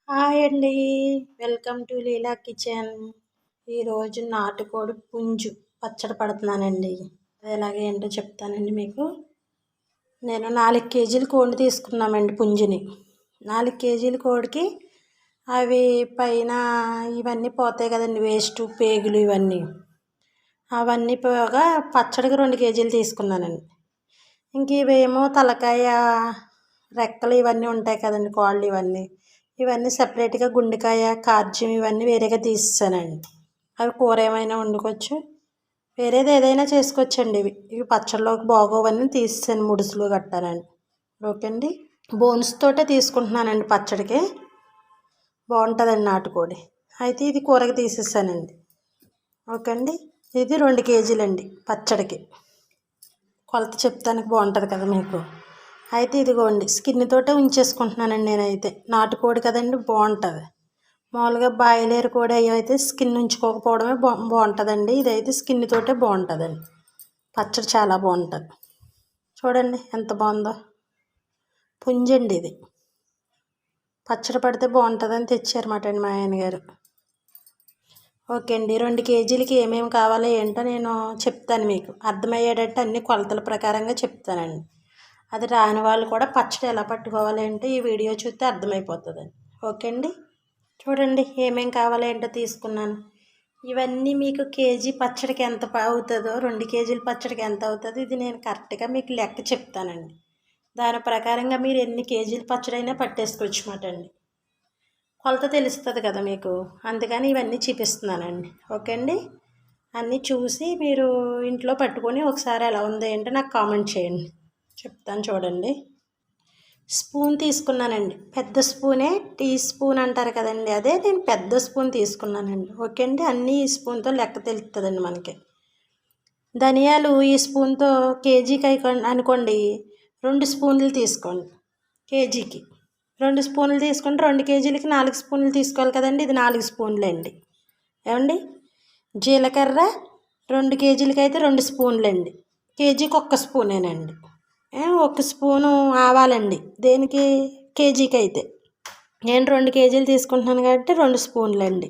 Hi అండి. Welcome to Leela kitchen. ఈరోజు నాటుకోడి పుంజు పచ్చడి పడుతున్నానండి. అది ఎలాగ ఏంటో చెప్తానండి మీకు. నేను 4 కేజీలు కోడిని తీసుకున్నామండి పుంజుని. 4 కేజీల కోడికి అవి పైన ఇవన్నీ పోతాయి కదండి, వేస్ట్ పేగులు ఇవన్నీ. అవన్నీ పోగా పచ్చడికి 2 కేజీలు తీసుకున్నానండి. ఇంక ఇవేమో తలకాయ, రెక్కలు ఇవన్నీ ఉంటాయి కదండి, కాళ్ళు ఇవన్నీ సపరేట్గా, గుండెకాయ, కార్జ్యం ఇవన్నీ వేరేగా తీసేసానండి. అవి కూర ఏమైనా వండుకోవచ్చు, వేరేది ఏదైనా చేసుకోవచ్చండి. ఇవి పచ్చళ్ళలోకి బాగోవన్నీ తీసేసాను, ముడుసులు కట్టానండి. ఓకే అండి. బోన్స్ తోటే తీసుకుంటున్నానండి పచ్చడికి, బాగుంటుందండి నాటుకోడి. అయితే ఇది కూరకి తీసేసానండి. ఓకే అండి. ఇది 2 కేజీలండి పచ్చడికి. కొలత చెప్తానికి బాగుంటుంది కదా మీకు. అయితే ఇదిగోండి, స్కిన్ తోటే ఉంచేసుకుంటున్నానండి నేనైతే. నాటుకోడి కదండి, బాగుంటుంది. మామూలుగా బాయిలేరు కోడి అయితే స్కిన్ ఉంచుకోకపోవడమే బాగుంటుందండి. ఇదైతే స్కిన్ తోటే బాగుంటుందండి. పచ్చడి చాలా బాగుంటుంది. చూడండి ఎంత బాగుందో. పుంజండి ఇది. పచ్చడి పడితే బాగుంటుందని తెచ్చారన్నమాట అండి మా ఆయన గారు. ఓకే అండి. 2 కేజీలకి ఏమేమి కావాలో ఏంటో నేను చెప్తాను మీకు. అర్థమయ్యేటట్టు అన్ని కొలతల ప్రకారంగా చెప్తానండి. అది రాని వాళ్ళు కూడా పచ్చడి ఎలా పట్టుకోవాలి అంటే ఈ వీడియో చూస్తే అర్థమైపోతుందండి. ఓకే అండి. చూడండి ఏమేమి కావాలో ఏంటో తీసుకున్నాను. ఇవన్నీ మీకు కేజీ పచ్చడికి ఎంత అవుతుందో, 2 కేజీల పచ్చడికి ఎంత అవుతుందో ఇది నేను కరెక్ట్గా మీకు లెక్క చెప్తానండి. దాని ప్రకారంగా మీరు ఎన్ని కేజీల పచ్చడి అయినా పట్టేసుకోవచ్చు మాట అండి. కొలత తెలుస్తుంది కదా మీకు, అందుకని ఇవన్నీ చూపిస్తున్నానండి. ఓకే అండి. అన్నీ చూసి మీరు ఇంట్లో పట్టుకొని ఒకసారి ఎలా ఉంది ఏంటో నాకు కామెంట్ చేయండి, చెప్తాను. చూడండి, స్పూన్ తీసుకున్నానండి. పెద్ద స్పూనే, టీ స్పూన్ అంటారు కదండి, అదే నేను పెద్ద స్పూన్ తీసుకున్నానండి. ఓకే అండి. అన్నీ ఈ స్పూన్తో లెక్క తెలుస్తుందండి మనకి. ధనియాలు ఈ స్పూన్తో కేజీకి అనుకోండి 2 స్పూన్లు తీసుకోండి. కేజీకి 2 స్పూన్లు తీసుకుంటే 2 కేజీలకి 4 స్పూన్లు తీసుకోవాలి కదండి. ఇది 4 స్పూన్లు అండి. ఏమండి. జీలకర్ర 2 కేజీలకి అయితే 2 స్పూన్లు అండి. కేజీకి 1 స్పూనేనండి. 1 స్పూను ఆవాలండి. దేనికి? కేజీకి అయితే. నేను 2 కేజీలు తీసుకుంటున్నాను కాబట్టి 2 స్పూన్లు అండి.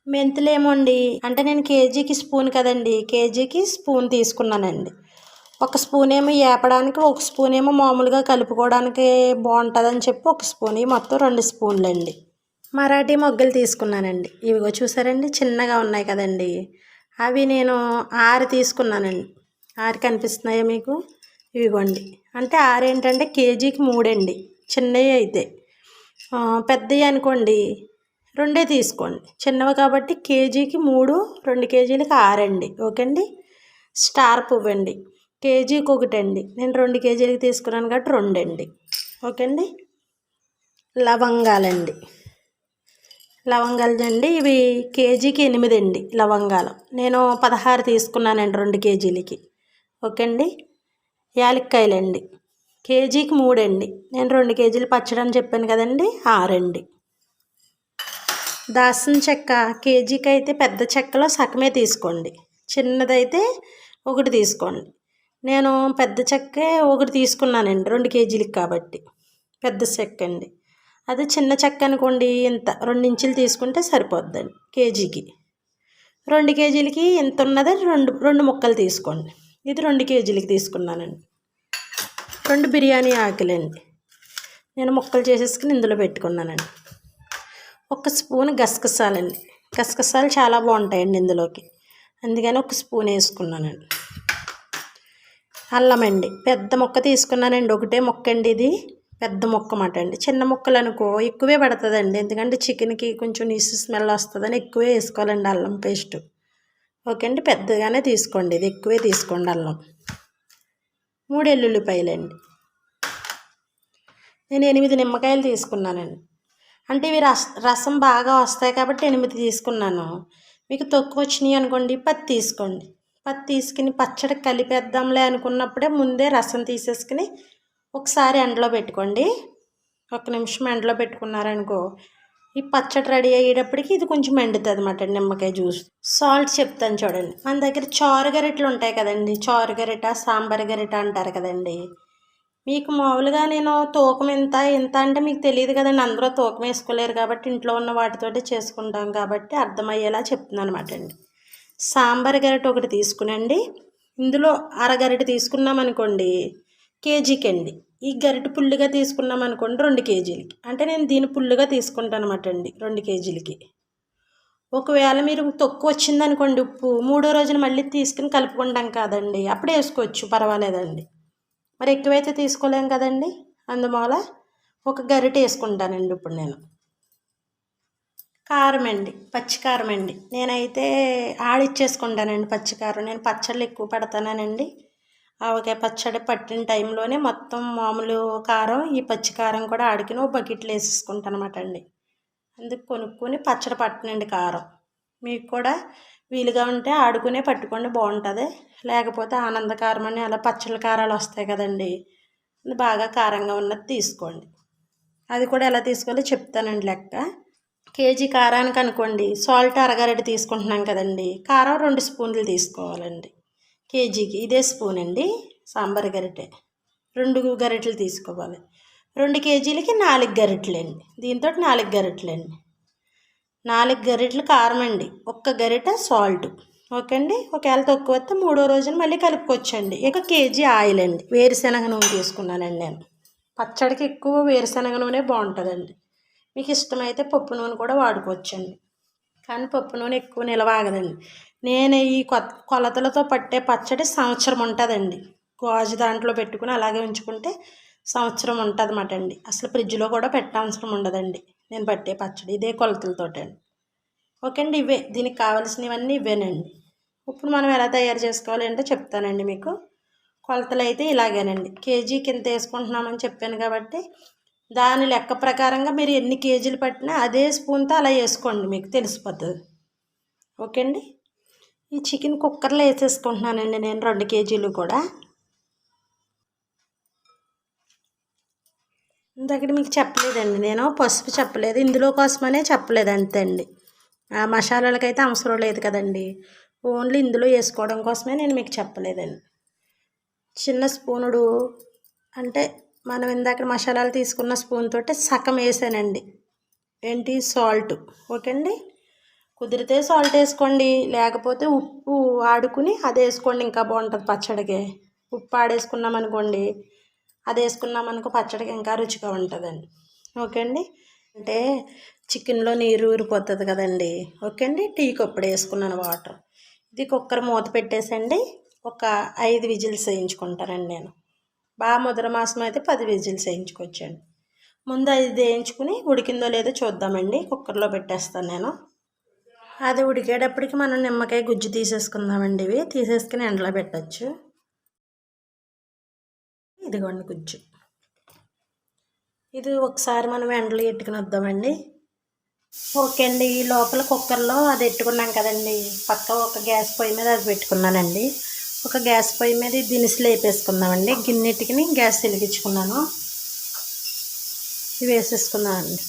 మెంతులు ఏమోండి, అంటే నేను కేజీకి స్పూన్ కదండి, కేజీకి స్పూన్ తీసుకున్నానండి. 1 స్పూన్ ఏమో వేపడానికి, 1 స్పూన్ ఏమో మామూలుగా కలుపుకోవడానికి బాగుంటుందని చెప్పి 1 స్పూన్, మొత్తం 2 స్పూన్లు అండి. మరాఠీ మొగ్గలు తీసుకున్నానండి. ఇవిగో చూసారండి, చిన్నగా ఉన్నాయి కదండి, అవి నేను 6 తీసుకున్నానండి. 6 కనిపిస్తున్నాయా మీకు? ఇవిగోండి. అంటే 6 ఏంటంటే కేజీకి 3 అండి, చిన్నవి అయితే. పెద్దవి అనుకోండి 2 తీసుకోండి. చిన్నవి కాబట్టి కేజీకి 3, 2 కేజీలకి 6 అండి. ఓకే అండి. స్టార్ పువ్వు అండి, కేజీకి 1 అండి. నేను 2 కేజీలకి తీసుకున్నాను కాబట్టి 2 అండి. ఓకే అండి. లవంగాలండి. లవంగాలు అండి, ఇవి కేజీకి 8 అండి లవంగాలు. నేను 16 తీసుకున్నానండి 2 కేజీలకి. ఓకే అండి. యాలక్కాయలండి, కేజీకి 3 అండి. నేను 2 కేజీలు పచ్చడి అని చెప్పాను కదండి, 6 అండి. దాల్చిన చెక్క కేజీకి అయితే పెద్ద చెక్కలో సగమే తీసుకోండి, చిన్నదైతే 1 తీసుకోండి. నేను పెద్ద చెక్కే 1 తీసుకున్నానండి 2 కేజీలకి కాబట్టి, పెద్ద చెక్క అండి. అదే చిన్న చెక్క అనుకోండి ఇంత 2 ఇంచులు తీసుకుంటే సరిపోద్దండి కేజీకి. 2 కేజీలకి ఇంత ఉన్నది 2 ముక్కలు తీసుకోండి. ఇది 2 కేజీలకి తీసుకున్నానండి. 2 బిర్యానీ ఆకులండి, నేను ముక్కలు చేసేసుకుని ఇందులో పెట్టుకున్నానండి. 1 స్పూన్ గసగసాలండి. గసగసాలు చాలా బాగుంటాయండి ఇందులోకి, అందుకని 1 స్పూన్ వేసుకున్నానండి. అల్లం అండి, పెద్ద ముక్క తీసుకున్నానండి. ఒకటే ముక్క అండి, ఇది పెద్ద ముక్క మాట అండి. చిన్న ముక్కలు అనుకో ఎక్కువే పడుతుందండి, ఎందుకంటే చికెన్కి కొంచెం నీసు స్మెల్ వస్తుందని ఎక్కువే వేసుకోవాలండి అల్లం పేస్ట్. ఓకే అండి. పెద్దగానే తీసుకోండి, ఇది ఎక్కువే తీసుకోండి అల్లం. 3 ఎల్లుల్లిపాయలండి. నేను 8 నిమ్మకాయలు తీసుకున్నానండి. అంటే ఇవి రసం బాగా వస్తాయి కాబట్టి 8 తీసుకున్నాను. మీకు తక్కువ వచ్చినాయి అనుకోండి 10 తీసుకోండి. 10 తీసుకుని పచ్చడి కలిపేద్దాంలే అనుకున్నప్పుడే ముందే రసం తీసేసుకుని ఒకసారి ఎండలో పెట్టుకోండి. 1 నిమిషం ఎండలో పెట్టుకున్నారనుకో ఈ పచ్చడి రెడీ అయ్యేటప్పటికి ఇది కొంచెం ఎండుతుంది అన్నమాట, నిమ్మకాయ జ్యూస్. సాల్ట్ చెప్తాను చూడండి. మన దగ్గర చారు గరిటెలు ఉంటాయి కదండి, చారు గరిట, సాంబార్ గరిట అంటారు కదండి. మీకు మామూలుగా నేను తూకం ఇంత అంటే మీకు తెలియదు కదండి, అందరూ తూకం వేసుకోలేరు కాబట్టి ఇంట్లో ఉన్న వాటితోటి చేసుకుంటాం కాబట్టి అర్థమయ్యేలా చెప్తున్నాను అనమాట అండి. సాంబార్ గరిటె ఒకటి తీసుకునండి, ఇందులో అరగరిటె తీసుకున్నాం అనుకోండి కేజీకి అండి. ఈ గరిటె పుల్లుగా తీసుకున్నాం అనుకోండి 2 కేజీలకి, అంటే నేను దీని పుల్లుగా తీసుకుంటాను అనమాట అండి 2 కేజీలకి. ఒకవేళ మీరు తక్కువ వచ్చిందనుకోండి ఉప్పు, 3వ రోజున మళ్ళీ తీసుకుని కలుపుకుంటాం కాదండి, అప్పుడు వేసుకోవచ్చు, పర్వాలేదండి. మరి ఎక్కువైతే తీసుకోలేం కదండి, అందువల్ల ఒక గరిటె వేసుకుంటానండి ఇప్పుడు నేను. కారం అండి, పచ్చికారం అండి, నేనైతే ఆడిచ్చేసుకుంటానండి పచ్చికారం. నేను పచ్చళ్ళు ఎక్కువ పెడతానండి. ఆవకాయ పచ్చడి పట్టిన టైంలోనే మొత్తం మామూలు కారం, ఈ పచ్చికారం కూడా ఆడికిన ఒక బకెట్లో వేసేసుకుంటాను అనమాట అండి. అందుకు కొనుక్కొని పచ్చడి పట్టనండి కారం. మీకు కూడా వీలుగా ఉంటే ఆడుకునే పట్టుకోండి, బాగుంటుంది. లేకపోతే ఆనందకారం అని అలా పచ్చళ్ళ కారాలు వస్తాయి కదండి, బాగా కారంగా ఉన్నది తీసుకోండి. అది కూడా ఎలా తీసుకోవాలో చెప్తానండి లెక్క. కేజీ కారానికి అనుకోండి సాల్ట్ అరగరిటె తీసుకుంటున్నాం కదండి, కారం 2 స్పూన్లు తీసుకోవాలండి. కేజీకి ఇదే స్పూన్ అండి సాంబార్ గరిటె, 2 గరిటెలు తీసుకోవాలి. 2 కేజీలకి 4 గరిటెలండి, దీంతో 4 గరిటెలండి. 4 గరిటెలు కారం అండి, 1 గరిటె సాల్ట్. ఓకే అండి. ఒకవేళ తక్కువ వస్తే 3వ రోజున మళ్ళీ కలుపుకోవచ్చండి. ఇక కేజీ ఆయిల్ అండి, వేరుశనగ నూనె తీసుకున్నానండి నేను. పచ్చడికి ఎక్కువ వేరుశనగ నూనె బాగుంటుందండి. మీకు ఇష్టమైతే పప్పు నూనె కూడా వాడుకోవచ్చండి, కానీ పప్పు నూనె ఎక్కువ నిలవ ఆగదండి. నేను ఈ కొలతలతో పట్టే పచ్చడి సంవత్సరం ఉంటుందండి. గాజు దాంట్లో పెట్టుకుని అలాగే ఉంచుకుంటే సంవత్సరం ఉంటుంది అన్నమాట అండి. అసలు ఫ్రిడ్జ్లో కూడా పెట్టవసరం ఉండదండి నేను పట్టే పచ్చడి, ఇదే కొలతలతోటండి. ఓకే అండి. ఇవే దీనికి కావాల్సినవన్నీ ఇవేనండి. ఇప్పుడు మనం ఎలా తయారు చేసుకోవాలి అంటే చెప్తానండి మీకు. కొలతలు అయితే ఇలాగేనండి, కేజీకి ఇంత వేసుకుంటున్నామని చెప్పాను కాబట్టి దాని లెక్క ప్రకారంగా మీరు ఎన్ని కేజీలు పట్టినా అదే స్పూన్తో అలా వేసుకోండి, మీకు తెలిసిపోతుంది. ఓకే అండి. ఈ చికెన్ కుక్కర్లో వేసేసుకుంటున్నానండి నేను 2 కేజీలు కూడా. ఇందాక మీకు చెప్పలేదండి, నేను పసుపు చెప్పలేదు, ఇందులో కోసమనే చెప్పలేదు అంతే అండి. ఆ మసాలాలకైతే అవసరం లేదు కదండి, ఓన్లీ ఇందులో వేసుకోవడం కోసమే నేను మీకు చెప్పలేదండి. చిన్న స్పూనుడు అంటే మనం ఇందాక మసాలాలు తీసుకున్న స్పూన్ తోటి సగం వేసానండి ఏంటి సాల్ట్. ఓకే అండి. కుదిరితే సాల్ట్ వేసుకోండి, లేకపోతే ఉప్పు ఆడుకుని అది వేసుకోండి, ఇంకా బాగుంటుంది పచ్చడికి. ఉప్పు ఆడేసుకున్నాం అనుకోండి, అది వేసుకున్నామనుకో పచ్చడికి ఇంకా రుచిగా ఉంటుందండి. ఓకే అండి. అంటే చికెన్లో నీరు ఊరిపోతుంది కదండి. ఓకే అండి. టీ కప్పుడు వేసుకున్నాను వాటర్. ఇది కుక్కర్ మూత పెట్టేసండి ఒక 5 విజిల్స్ వేయించుకుంటానండి నేను. బాగా ముద్ర మాసం అయితే 10 విజిల్స్ వేయించుకోవచ్చండి. ముందు 5 వేయించుకుని ఉడికిందో లేదో చూద్దామండి. కుక్కర్లో పెట్టేస్తాను నేను. అది ఉడికేటప్పటికి మనం నిమ్మకాయ గుజ్జు తీసేసుకుందామండి. ఇవి తీసేసుకుని ఎండలో పెట్టచ్చు. ఇదిగోండి గుజ్జు. ఇది ఒకసారి మనం ఎండలో ఎట్టుకుని వద్దామండి. ఓకే అండి. ఈ లోపల కుక్కర్లో అది ఎట్టుకున్నాం కదండి, పక్క ఒక గ్యాస్ పొయ్యి మీద అది పెట్టుకున్నానండి. ఒక గ్యాస్ పొయ్యి మీద దినుసులు వేపేసుకుందామండి. గిన్నెటికి గ్యాస్ వెలిగించుకున్నాను, ఇవి వేసేసుకున్నానండి.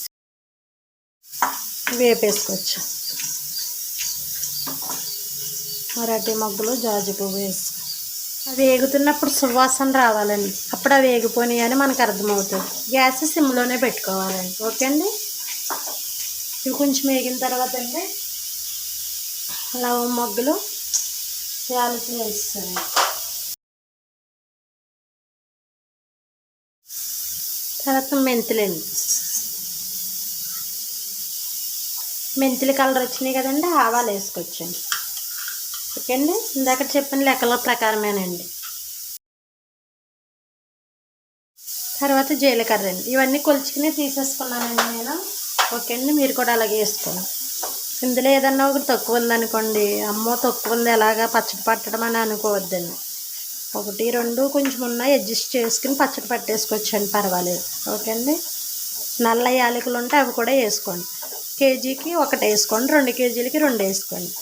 వేపేసుకోవచ్చు. మరాఠీ మొగ్గలు, జాజి పువ్వు వేసుకో. అవి వేగుతున్నప్పుడు సువాసన రావాలండి, అప్పుడు అవి వేగిపోయినాయి అని మనకు అర్థమవుతుంది. గ్యాస్ సిమ్లోనే పెట్టుకోవాలండి. ఓకే అండి. ఇవి కొంచెం వేగిన తర్వాత అండి లవ మొగ్గలు, యాలకులు వేస్తాను. తర్వాత మెంతులండి, మెంతులు కలర్ వచ్చినాయి కదండి, ఆవాలు వేసుకోవచ్చండి. ఓకే అండి. ఇందాక చెప్పిన లెక్కల ప్రకారమేనండి. తర్వాత జీలకర్ర అండి, ఇవన్నీ కొలుచుకుని తీసేసుకున్నానండి నేను. ఓకే అండి. మీరు కూడా అలాగే వేసుకోండి. ఇందులో ఏదన్నా ఒకటి తక్కువ ఉందనుకోండి, అమ్మో తక్కువ ఉంది ఎలాగా పచ్చడి పట్టడం అని అనుకోవద్దండి. 1, 2 కొంచెం ఉన్నాయి అడ్జస్ట్ చేసుకుని పచ్చడి పట్టేసుకోవచ్చండి, పర్వాలేదు. ఓకే అండి. నల్ల యాలకులు ఉంటే అవి కూడా వేసుకోండి. కేజీకి 1 వేసుకోండి, 2 కేజీలకి 2 వేసుకోండి.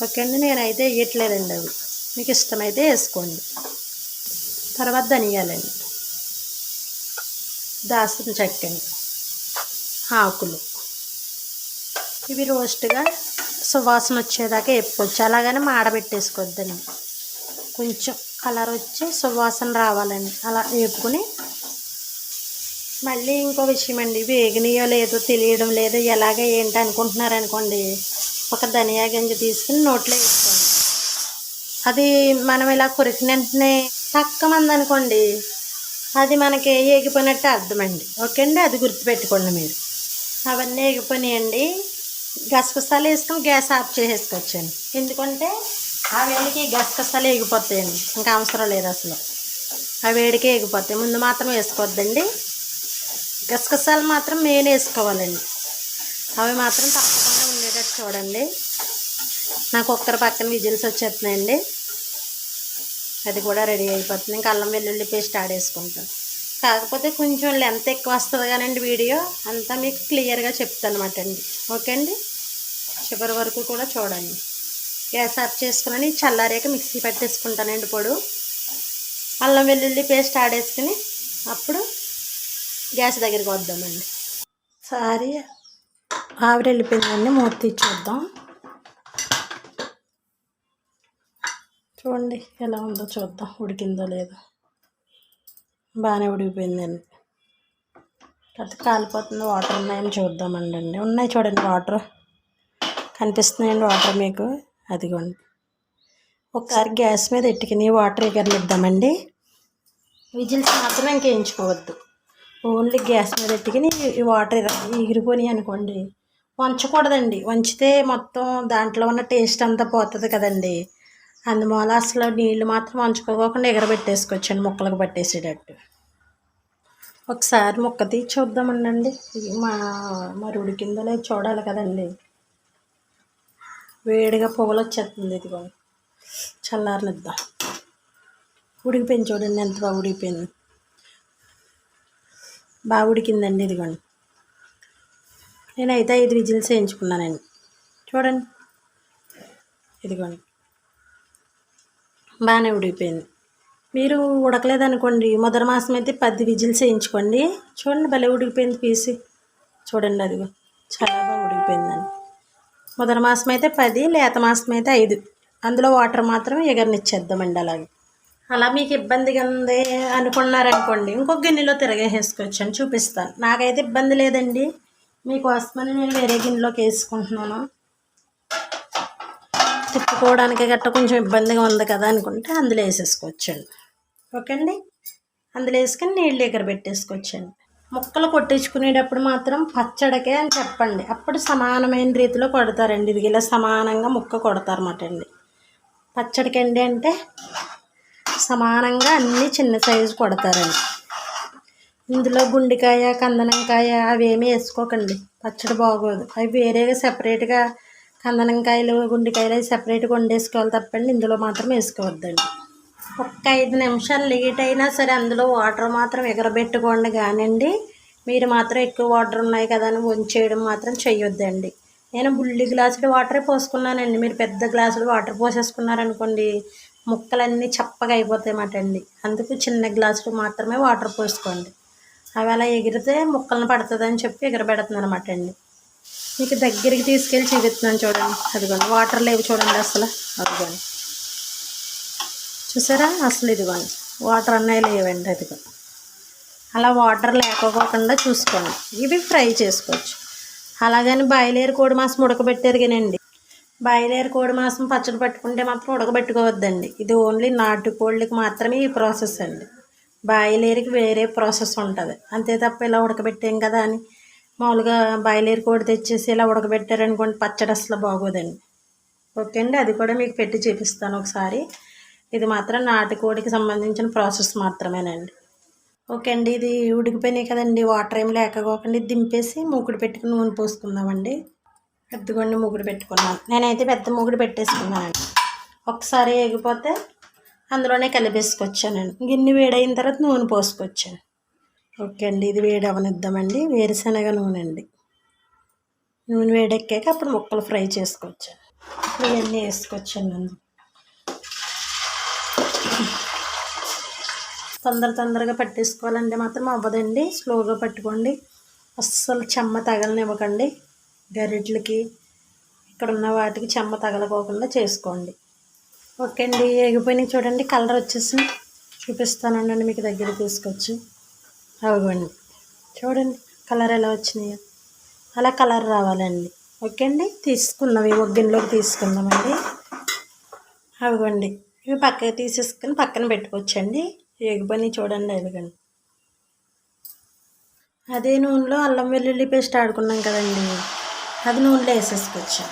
ఓకే అండి. నేనైతే వేయట్లేదండి, అవి మీకు ఇష్టమైతే వేసుకోండి. తర్వాత ధనియాలండి, దాల్చిన చెక్కండి, ఆకులు, ఇవి రోస్ట్గా సువాసన వచ్చేదాకా వేపుకోవచ్చు. అలాగని మాడబెట్టేసుకోవద్దండి, కొంచెం కలర్ వచ్చి సువాసన రావాలండి, అలా వేపుకొని మళ్ళీ ఇంకో విషయం అండి, వేగినాయో లేదో తెలియడం లేదు ఎలాగ ఏంటి అనుకుంటున్నారనుకోండి, ఒక ధనియా గింజ తీసుకుని నోట్లో వేసుకోండి. అది మనం ఇలా కొరికిన వెంటనే తక్కువ అనుకోండి, అది మనకి ఏగిపోయినట్టు అర్థమండి. ఓకే అండి, అది గుర్తుపెట్టుకోండి మీరు. అవన్నీ ఏగిపోయినాయండి. గసగసాలు వేసుకుని గ్యాస్ ఆఫ్ చేసేసుకోవచ్చండి. ఎందుకంటే ఆ వేడికి గసగసాలు ఏగిపోతాయండి, ఇంకా అవసరం లేదు అసలు. ఆ వేడికి ఏగిపోతాయి. ముందు మాత్రం వేసుకోవద్దండి. గసగసాలు మాత్రం మెయిన్ వేసుకోవాలండి. అవి మాత్రం తప్పకుండా ఉండేటట్టు చూడండి. నాకు ఒక్కరి పక్కన విజిల్స్ వచ్చేస్తున్నాయండి. అది కూడా రెడీ అయిపోతుంది. ఇంకా అల్లం వెల్లుల్లి పేస్ట్ ఆడేసుకుంటాను. కాకపోతే కొంచెం లెంత్ ఎక్కువ వస్తుంది కానండి, వీడియో అంతా మీకు క్లియర్గా చెప్తాను అనమాట అండి. ఓకే అండి, చివరి వరకు కూడా చూడండి. గ్యాస్ ఆఫ్ చేసుకుని చల్లారాక మిక్సీ పట్టేసుకుంటానండి పొడు. అల్లం వెల్లుల్లి పేస్ట్ ఆడేసుకుని అప్పుడు గ్యాస్ దగ్గరికి వద్దామండి. సారీ ఆవిరి వెళ్ళిపోయిందండి, మూత తీసి చూద్దాం. చూడండి ఎలా ఉందో చూద్దాం, ఉడికిందో లేదో. బాగానే ఉడికిపోయిందండి. అది కాలిపోతుంది, వాటర్ ఉన్నాయని చూద్దామండి. ఉన్నాయి చూడండి, వాటర్ కనిపిస్తున్నాయండి. వాటర్ మీకు అదిగోండి. ఒకసారి గ్యాస్ మీద ఎట్టుకుని వాటర్ ఎగరనిద్దామండి. విజిల్స్ మాత్రం ఇంకా వేయించుకోవద్దు. ఓన్లీ గ్యాస్ మీద ఎట్టుకుని ఈ వాటర్ ఎగిరిపోయి అనుకోండి, వంచకూడదండి. వంచితే మొత్తం దాంట్లో ఉన్న టేస్ట్ అంతా పోతుంది కదండి. అందువల్ల అసలు నీళ్ళు మాత్రం వంచుకోకుండా ఎగరబెట్టేసుకోవచ్చండి, ముక్కలకు పట్టేసేటట్టు. ఒకసారి ముక్క తీసి చూద్దామండి. మరి ఉడికిందో లేదు చూడాలి కదండి. వేడిగా పొగలు వచ్చేస్తుంది. ఇదిగో చల్లారనిద్దాం. ఉడికిపోయింది చూడండి, ఎంత బాగా ఉడికిపోయింది. బాగా ఉడికిందండి. ఇదిగోండి, నేనైతే 5 విజిల్స్ వేయించుకున్నానండి. చూడండి, ఇదిగోండి బాగానే ఉడికిపోయింది. మీరు ఉడకలేదనుకోండి, మొదటి మాసం అయితే 10 విజిల్స్ వేయించుకోండి. చూడండి భలే ఉడికిపోయింది పీసి. చూడండి అదిగో చాలా బాగా ఉడికిపోయిందండి. మొదటి మాసం అయితే 10, లేత మాసం అయితే 5. అందులో వాటర్ మాత్రం ఎగరనిచ్చేద్దామండి. అలా మీకు ఇబ్బందిగా ఉంది అనుకున్నారనుకోండి, ఇంకొక గిన్నెలో తిరగేసేసుకోవచ్చు అని చూపిస్తాను. నాకైతే ఇబ్బంది లేదండి, మీకోసమని నేను వేరే గిన్నెలోకి వేసుకుంటున్నాను. తిప్పుకోవడానికి గట్ట కొంచెం ఇబ్బందిగా ఉంది కదా అనుకుంటే అందులో వేసేసుకోవచ్చండి. ఓకే అండి, అందులో వేసుకొని నీళ్ళు ఎగరబెట్టేసుకోవచ్చండి. ముక్కలు కొట్టించుకునేటప్పుడు మాత్రం పచ్చడికే అని చెప్పండి, అప్పుడు సమానమైన రీతిలో కొడతారండి. ఇది ఇలా సమానంగా ముక్క కొడతారన్నమాట అండి. పచ్చడికండి అంటే సమానంగా అన్నీ చిన్న సైజు కొడతారండి. ఇందులో గుండికాయ, కందనంకాయ అవేమీ వేసుకోకండి, పచ్చడి బాగోదు. అవి వేరేగా సెపరేట్గా కందనంకాయలు, గుండికాయలు అవి సెపరేట్గా వండేసుకోవాలి తప్పండి, ఇందులో మాత్రం వేసుకోవద్దండి. ఒక్క 5 నిమిషాలు లేట్ అయినా సరే అందులో వాటర్ మాత్రం ఎగరబెట్టుకోండి. కానివ్వండి, మీరు మాత్రం ఎక్కువ వాటర్ ఉన్నాయి కదా అని వంచేయడం మాత్రం చెయ్యొద్దండి. నేను బుల్లి గ్లాసుడు వాటరే పోసుకున్నానండి. మీరు పెద్ద గ్లాసులు వాటర్ పోసేసుకున్నారనుకోండి, ముక్కలన్నీ చప్పగా అయిపోతాయి అన్నమాట అండి. అందుకు చిన్న గ్లాసులు మాత్రమే వాటర్ పోసుకోండి. అవి అలా ఎగిరితే ముక్కలను పడుతుందని చెప్పి ఎగరబెడుతున్నాను అన్నమాట అండి. మీకు దగ్గరికి తీసుకెళ్ళి చూపిస్తున్నాను చూడండి. అదిగోండి వాటర్ లేవు చూడండి అసలు. అదిగోండి చూసారా అసలు. ఇదిగోండి వాటర్ అన్నవి లేవండి. అదిగో అలా వాటర్ లేకపోకుండా చూసుకోండి. ఇవి ఫ్రై చేసుకోవచ్చు. అలాగని బాయిలేరు కోడి మాసం ఉడకబెట్టారు కానండి, బాయిలేరు కోడి మాసం పచ్చడి పట్టుకుంటే మాత్రం ఉడకబెట్టుకోవద్దండి. ఇది ఓన్లీ నాటుకోళ్ళకి మాత్రమే ఈ ప్రాసెస్ అండి. బాయిలేరుకి వేరే ప్రాసెస్ ఉంటుంది అంతే తప్ప ఇలా ఉడకబెట్టాం కదా అని మామూలుగా బాయిలేరు కోడి తెచ్చేసి ఇలా ఉడకబెట్టారనుకోండి, పచ్చడి అసలు బాగోదండి. ఓకే అండి, అది కూడా మీకు పెట్టి చూపిస్తాను ఒకసారి. ఇది మాత్రం నాటుకోడికి సంబంధించిన ప్రాసెస్ మాత్రమేనండి. ఓకే అండి, ఇది ఉడికిపోయినాయి కదండి, వాటర్ ఏం లేకపోకండి దింపేసి మూకుడు పెట్టుకుని నూనె పోసుకుందామండి. పెద్దగొండి మూకుడు పెట్టుకున్నాను. నేనైతే పెద్ద మూకుడు పెట్టేసుకున్నానండి. ఒకసారి ఎగిపోతే అందులోనే కలిపేసుకొచ్చానండి. గిన్నె వేడైన తర్వాత నూనె పోసుకొచ్చాను. ఓకే అండి, ఇది వేడి అవనిద్దామండి. వేరుశనగ నూనె అండి. నూనె వేడెక్కాక అప్పుడు ముక్కలు ఫ్రై చేసుకోవచ్చాను. ఇవన్నీ వేసుకొచ్చాను అండి. తొందరగా పట్టేసుకోవాలంటే మాత్రం అవ్వదండి, స్లోగా పట్టుకోండి. అస్సలు చెమ్మ తగలనివ్వకండి. గరిటెలకి ఇక్కడ ఉన్న వాటికి చెమ్మ తగలకోకుండా చేసుకోండి. ఓకే అండి, ఎగిపోయినాయి చూడండి, కలర్ వచ్చేసి చూపిస్తానండి మీకు దగ్గర తీసుకొచ్చి. అవ్వండి చూడండి కలర్ ఎలా వచ్చినాయో, అలా కలర్ రావాలండి. ఓకే అండి, తీసుకుందాం ఇవి ఒక గిన్నెలోకి తీసుకుందామండి. అవిగోండి ఇవి పక్కకి తీసేసుకొని పక్కన పెట్టుకోవచ్చండి. ఎగిపోయి చూడండి ఎదగండి. అదే నూనెలో అల్లం వెల్లుల్లి పేస్ట్ ఆడుకున్నాం కదండి, అది నూనెలో వేసేసుకోవచ్చు.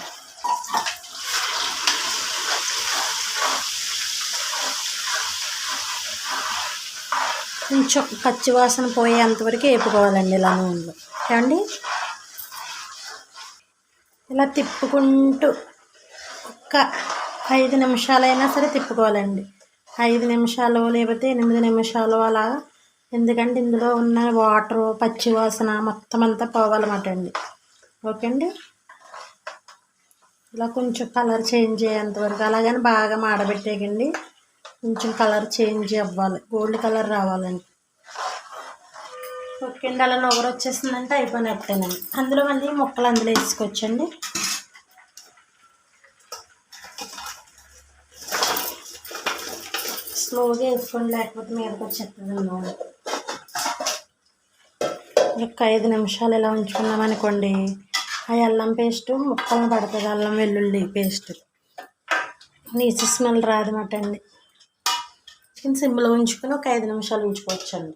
కొంచెం పచ్చివాసన పోయేంతవరకు వేపుకోవాలండి ఇలా నూనెలో. ఏమండి ఇలా తిప్పుకుంటూ ఒక్క 5 నిమిషాలైనా సరే తిప్పుకోవాలండి. 5 నిమిషాలు లేకపోతే 8 నిమిషాలు అలా. ఎందుకంటే ఇందులో ఉన్న వాటరు పచ్చివాసన మొత్తం అంతా పోవాలన్నమాట అండి. ఓకే అండి, ఇలా కొంచెం కలర్ చేంజ్ అయ్యేంతవరకు అలాగని బాగా మాడబెట్టేయండి. కొంచెం కలర్ చేంజ్ అవ్వాలి, గోల్డ్ కలర్ రావాలండి. ఓకే అండి, అలా నొగరు వచ్చేసిందంటే అయిపోయినట్టేనండి. అందులో మళ్ళీ ముక్కలు అందులో వేసుకోవచ్చండి. స్లోగా వేసుకోండి, లేకపోతే మీదకి వచ్చేస్తుంది నూనె. ఒక 5 నిమిషాలు ఇలా ఉంచుకున్నాం అనుకోండి, ఆ అల్లం పేస్ట్ ముక్కలను పడుతుంది. అల్లం వెల్లుల్లి పేస్ట్ నీచు స్మెల్ రాదన్నమాట అండి. సిమ్లో ఉంచుకొని ఒక 5 నిమిషాలు ఉంచుకోవచ్చండి.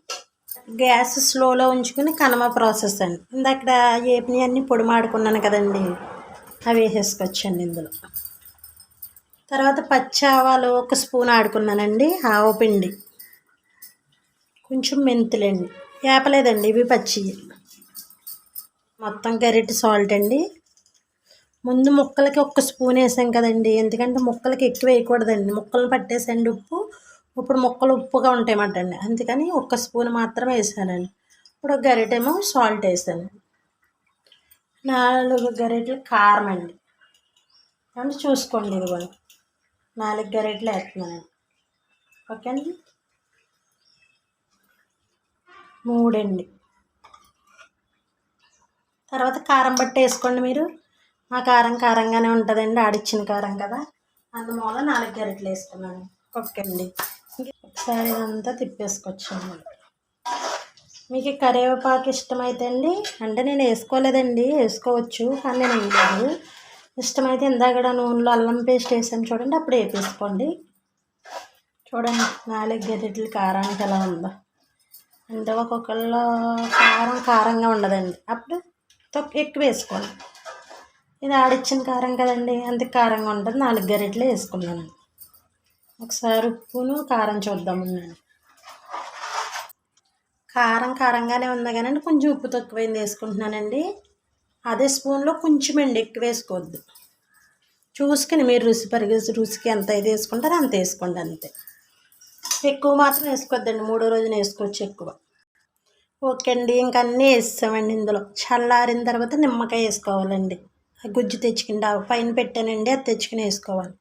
గ్యాస్ స్లోలో ఉంచుకుని కనమ ప్రాసెస్ అండి. ఇందాక ఏపిని అన్నీ పొడి మాడుకున్నాను కదండి, అవి వేసేసుకోవచ్చండి ఇందులో. తర్వాత పచ్చి ఆవాలు 1 స్పూన్ ఆడుకున్నానండి, ఆవపిండి, కొంచెం మెంతులండి, వేపలేదండి ఇవి పచ్చి. మొత్తం గరిటె సాల్ట్ అండి. ముందు ముక్కలకి 1 స్పూన్ వేసాం కదండి, ఎందుకంటే ముక్కలకి ఎక్కువ వేయకూడదండి, ముక్కలు పట్టేసండి ఉప్పు. ఇప్పుడు ముక్కలు ఉప్పుగా ఉంటాయన్నమాట అండి, అందుకని 1 స్పూన్ మాత్రమే వేసానండి. ఇప్పుడు 1 గరిటేమో సాల్ట్ వేసాను. 4 గరిటెలు కారం అండి, అంటే చూసుకోండి. ఇదిగోండి 4 గరిటెలు వేస్తున్నానండి. ఓకే అండి, 3 అండి. తర్వాత కారం బట్టి వేసుకోండి మీరు. మా కారం కారంగానే ఉంటుందండి, ఆడిచ్చిన కారం కదా, అందువల్ల 4 గరిటెలు వేసుకున్నాను. ఓకే అండి, ఒకసారి ఇదంతా తిప్పేసుకోవచ్చండి. మీకు కరివేపాకు ఇష్టమైతే అండి, అంటే నేను వేసుకోలేదండి, వేసుకోవచ్చు కానీ నేను వేయలేదు. ఇష్టమైతే ఇందాక నూనెలో అల్లం పేస్ట్ వేసాను చూడండి, అప్పుడు వేపేసుకోండి. చూడండి 4 గరిటెలు కారానికి ఎలా ఉందో. అంటే ఒక్కొక్కళ్ళ కారం కారంగా ఉండదండి, అప్పుడు ఎక్కువ వేసుకోండి. ఇది ఆడిచ్చిన కారం కదండి, అంత కారంగా ఉంటుంది. 4 గరిటెలు వేసుకున్నాను. ఒకసారి ఉప్పును కారం చూద్దాము. కారం కారంగానే ఉంది కానీ కొంచెం ఉప్పు తక్కువైంది వేసుకుంటున్నానండి. అదే స్పూన్లో కొంచెం ఎక్కువ వేసుకోవద్దు. చూసుకుని మీరు రుచికి ఎంత అయితే వేసుకుంటారో అంత వేసుకోండి, అంతే. ఎక్కువ మాత్రం వేసుకోవద్దండి, 3వ రోజున వేసుకోవచ్చు ఎక్కువ. ఓకే అండి, ఇంక అన్నీ వేస్తామండి. ఇందులో చల్లారిన తర్వాత నిమ్మకాయ వేసుకోవాలండి. గుజ్జు తెచ్చుకుని పైన పెట్టానండి, అది తెచ్చుకుని వేసుకోవాలి.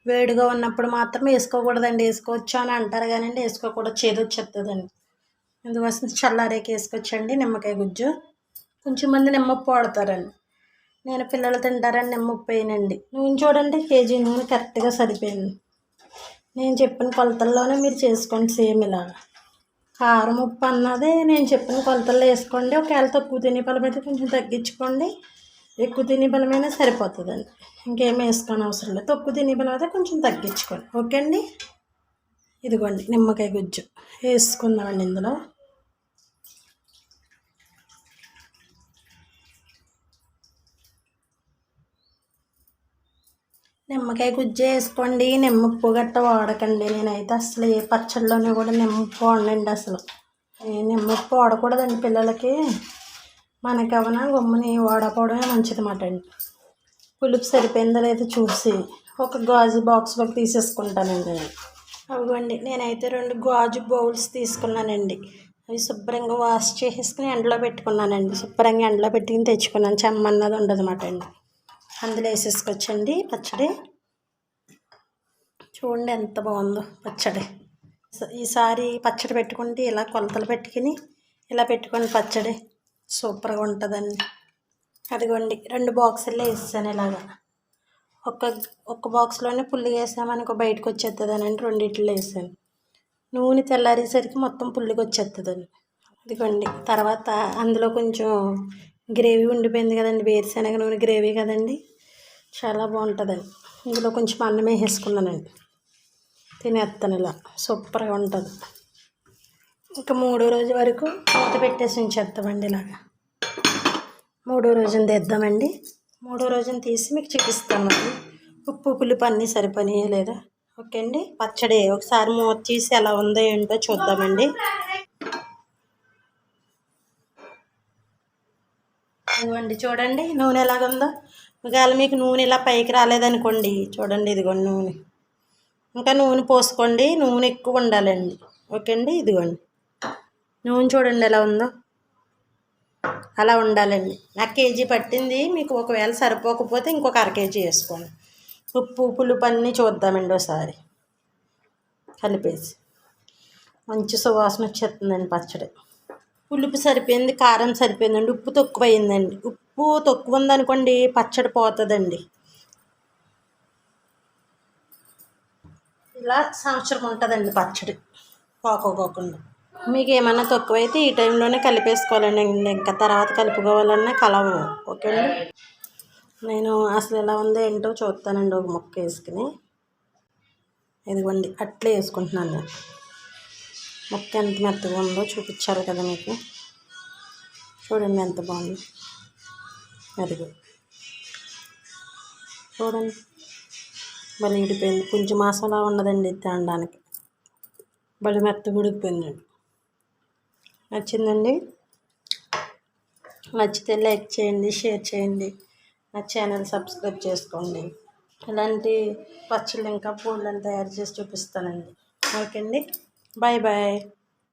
వేడిగా ఉన్నప్పుడు మాత్రం వేసుకోకూడదండి. వేసుకోవచ్చు అని అంటారు కానీ వేసుకోకూడదు, చేదు వచ్చేస్తుందండి. అందుకోసం చల్లారేకి వేసుకోవచ్చండి నిమ్మకాయ గుజ్జు. కొంచెం మంది నిమ్మప్పు వాడతారండి, నేను పిల్లలు తింటారని నిమ్మప్పు వేయనండి. నూనె చూడండి, కేజీ నూనె కరెక్ట్గా సరిపోయింది. నేను చెప్పిన కొలతల్లోనే మీరు చేసుకోండి, సేమ్ ఇలాగా. కారం ఉప్పు అన్నది నేను చెప్పిన కొలతల్లో వేసుకోండి. ఒకవేళ తక్కువ తినే బలం అయితే కొంచెం తగ్గించుకోండి, ఎక్కువ తినే బలమైనా సరిపోతుందండి. ఇంకేం వేసుకోని అవసరం లేదు. తక్కువ తినే బలం అయితే కొంచెం తగ్గించుకోండి. ఓకే అండి, ఇదిగోండి నిమ్మకాయ గుజ్జు వేసుకుందామండి ఇందులో. నిమ్మకాయ గుజ్జు వేసుకోండి, నిమ్మప్పు గట్ట వాడకండి. నేనైతే అసలు ఏ పచ్చడిలోనే కూడా నిమ్మప్పు వాడనండి అసలు. నిమ్మప్పు వాడకూడదండి పిల్లలకి, మనకి అవనా గమ్ముని వాడకపోవడమే మంచిదన్నమాట అండి. పులుపు సరిపోయిందో లేదో చూసి ఒక గాజు బాక్స్లోకి తీసేసుకుంటానండి. అవ్వండి, నేనైతే 2 గాజు బౌల్స్ తీసుకున్నానండి. అవి శుభ్రంగా వాష్ చేసేసుకుని ఎండలో పెట్టుకున్నానండి. శుభ్రంగా ఎండలో పెట్టుకుని తెచ్చుకున్నాను, చెమ్మన్నది ఉండదు అన్నమాట అండి. అందులో వేసేసుకోవచ్చండి పచ్చడి. చూడండి ఎంత బాగుందో పచ్చడి. ఈసారి పచ్చడి పెట్టుకుంటే ఇలా కొలతలు పెట్టుకుని ఇలా పెట్టుకోండి, పచ్చడి సూపర్గా ఉంటుందండి. అదిగోండి 2 బాక్సుల్లో వేసాను ఇలాగా. ఒక్క బాక్స్లోనే పుల్లిగా వేసామనుకో బయటకు వచ్చేస్తుందని 2 వేసాను. నూనె తెల్లారేసరికి మొత్తం పుల్లిగా వచ్చేస్తుందండి. ఇదిగోండి. తర్వాత అందులో కొంచెం గ్రేవీ ఉండిపోయింది కదండి, వేరుశనగ నూనె గ్రేవీ కదండి, చాలా బాగుంటుందండి. ఇందులో కొంచెం అన్నం వేసేసుకున్నానండి, తినేస్తాను ఇలా, సూపర్గా ఉంటుంది. ఇంకా 3వ రోజు వరకు మూత పెట్టేసి ఉంచేద్దామండి. ఇలాగా 3వ రోజున తెద్దామండి. 3వ రోజున తీసి మీకు చూపిస్తాను. ఉప్పు పులుపు అన్నీ సరిపోయినాయో లేదా. ఓకే అండి. పచ్చడి ఒకసారి మూత తీసి ఎలా ఉందో ఏంటో చూద్దామండి. ఇదిగోండి చూడండి నూనె ఎలాగుందో. ఒకవేళ మీకు నూనె ఇలా పైకి రాలేదనుకోండి, చూడండి ఇదిగోండి నూనె, ఇంకా నూనె పోసుకోండి. నూనె ఎక్కువ ఉండాలండి. ఓకే అండి. ఇదిగోండి నూనె చూడండి ఎలా ఉందో, అలా ఉండాలండి. నాకు కేజీ పట్టింది. మీకు ఒకవేళ సరిపోకపోతే ఇంకొక అర కేజీ వేసుకోండి. ఉప్పు పులుపు అన్నీ చూద్దామండి ఒకసారి కలిపేసి. మంచి సువాసన వచ్చేస్తుందండి పచ్చడి. పులుపు సరిపోయింది, కారం సరిపోయిందండి, ఉప్పు తక్కువ అయిందండి. ఉప్పు తక్కువ ఉందనుకోండి పచ్చడి పోతుందండి. ఇలా సంవత్సరం ఉంటుందండి పచ్చడి పోకోకుండా. మీకు ఏమన్నా తక్కువైతే ఈ టైంలోనే కలిపేసుకోవాలండి. ఇంకా తర్వాత కలుపుకోవాలన్నా కలవు. ఓకే అండి. నేను అసలు ఎలా ఉందో ఏంటో చూస్తానండి. ఒక ముక్క వేసుకుని ఇదిగోండి అట్లే వేసుకుంటున్నాను నేను. ముక్క ఎంత మెత్తగా ఉందో చూపించాలి కదా మీకు. చూడండి ఎంత బాగుంది. అదిగో చూడండి మళ్ళీ ఇడిపోయింది. కొంచెం మసాలా ఉన్నదండి తినడానికి. మళ్ళీ మెత్తగా ఉడికిపోయిందండి. నచ్చిందండి. నచ్చితే లైక్ చేయండి, షేర్ చేయండి, నా ఛానల్ సబ్స్క్రైబ్ చేసుకోండి. ఇలాంటి పచ్చళ్ళు ఇంకా పూలను తయారు చేసి చూపిస్తానండి. ఓకే అండి. Bye bye.